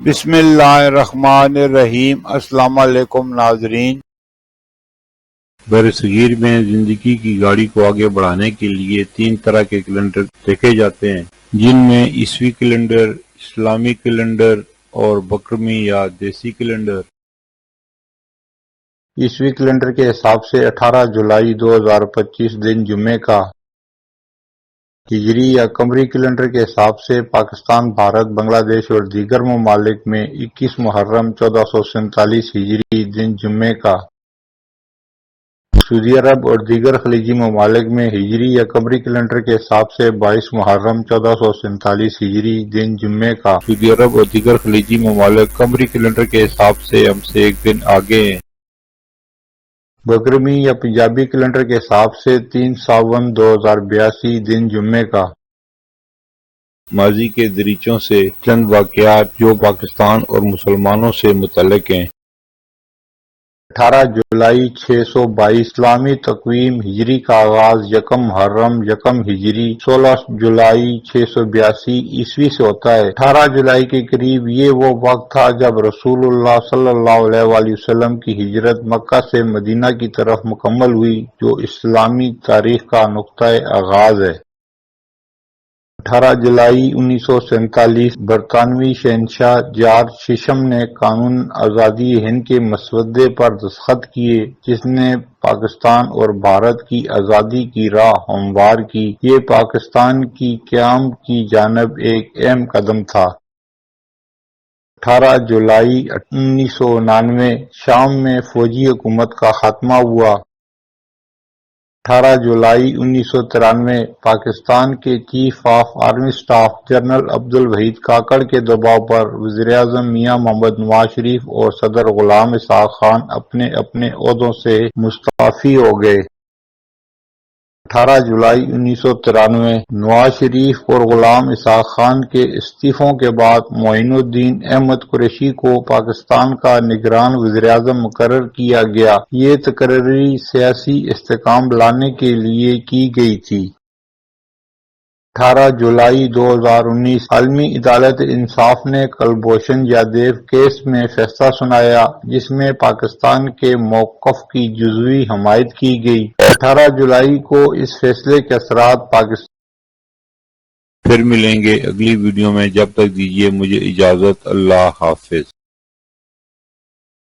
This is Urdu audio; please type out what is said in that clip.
بسم اللہ الرحمن الرحیم۔ السلام علیکم ناظرین۔ برصغیر میں زندگی کی گاڑی کو آگے بڑھانے کے لیے 3 طرح کے کیلنڈر دیکھے جاتے ہیں، جن میں عیسوی کیلنڈر، اسلامی کیلنڈر اور بکرمی یا دیسی کیلنڈر۔ عیسوی کیلنڈر کے حساب سے 18 جولائی 2025 دن جمعے کا۔ ہجری یا قمری کیلنڈر کے حساب سے پاکستان، بھارت، بنگلہ دیش اور دیگر ممالک میں 21 محرم 1447 ہجری دن جمعے کا۔ سعودی عرب اور دیگر خلیجی ممالک میں ہجری یا قمری کیلنڈر کے حساب سے 22 محرم 1447 ہجری دن جمعے کا۔ سعودی عرب اور دیگر خلیجی ممالک قمری کیلنڈر کے حساب سے ہم سے ایک دن آگے ہیں۔ بکرمی یا پنجابی کیلنڈر کے حساب سے 3 ساون 2082 دن جمعے کا۔ ماضی کے دریچوں سے چند واقعات جو پاکستان اور مسلمانوں سے متعلق ہیں۔ 18 جولائی 622 اسلامی تقویم ہجری کا آغاز یکم محرم یکم ہجری 16 جولائی 682 عیسوی سے ہوتا ہے۔ 18 جولائی کے قریب یہ وہ وقت تھا جب رسول اللہ صلی اللہ علیہ وآلہ وسلم کی ہجرت مکہ سے مدینہ کی طرف مکمل ہوئی، جو اسلامی تاریخ کا نقطۂ آغاز ہے۔ 18 جولائی 1947 برطانوی شہنشاہ جارج ششم نے قانون آزادی ہند کے مسودے پر دستخط کیے، جس نے پاکستان اور بھارت کی آزادی کی راہ ہموار کی۔ یہ پاکستان کی قیام کی جانب ایک اہم قدم تھا۔ 18 جولائی 1999 شام میں فوجی حکومت کا خاتمہ ہوا۔ 18 جولائی 1993 پاکستان کے chief of army staff general Abdul Waheed Kakar کے دباؤ پر وزیراعظم میاں محمد نواز شریف اور صدر غلام اسحاق خان اپنے اپنے عہدوں سے مستعفی ہو گئے۔ 18 جولائی 1993 نواز شریف اور غلام اسحاق خان کے استعفوں کے بعد معین الدین احمد قریشی کو پاکستان کا نگران وزیراعظم مقرر کیا گیا۔ یہ تقرری سیاسی استحکام لانے کے لیے کی گئی تھی۔ 18 جولائی 2019 عالمی عدالت انصاف نے کلبھوشن یادیو کیس میں فیصلہ سنایا، جس میں پاکستان کے موقف کی جزوی حمایت کی گئی۔ 18 جولائی کو اس فیصلے کے اثرات پاکستان۔ پھر ملیں گے اگلی ویڈیو میں، جب تک دیجیے مجھے اجازت۔ اللہ حافظ۔